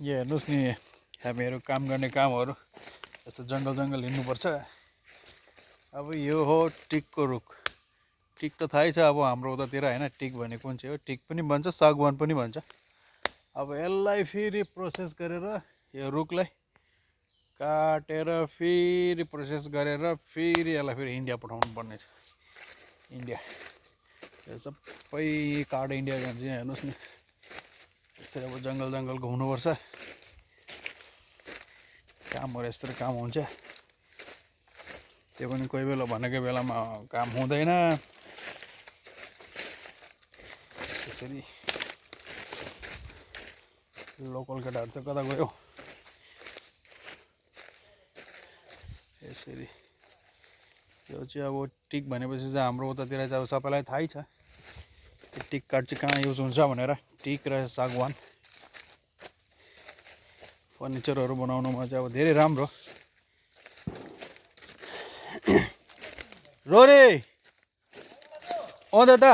यो हेर्नुहोस् नि हामीहरू काम गर्ने कामहरू यस्तो जङ्गल हिँड्नुपर्छ। अब यो हो टिकको रुख। टिक त थाहै छ अब हाम्रो उतातिर होइन, टिक भने कुन चाहिँ हो। टिक पनि भन्छ, सागवान पनि भन्छ। अब यसलाई फेरि प्रोसेस गरेर यो रुखलाई काटेर फेरि प्रोसेस गरेर फेरि यसलाई फेरि इन्डिया पठाउनु पर्ने छ। इन्डिया यो सबै कार्ड इन्डिया जान्छ। यहाँ हेर्नुहोस् नि, यसरी अब जङ्गल घुम्नुपर्छ। कामहरू यसरी काम हुन्छ, त्यो पनि कोही बेला भनेको बेलामा काम हुँदैन। त्यसरी लोकल केटाहरू त कता गयो। यसरी यो चाहिँ अब टिक भनेपछि चाहिँ हाम्रो उतातिर चाहिँ अब सबैलाई थाहै छ टिक काठ चाहिँ कहाँ युज हुन्छ भनेर। टिक र सागवान फर्निचरहरू बनाउनुमा चाहिँ अब धेरै राम्रो। रोरे ओ दादा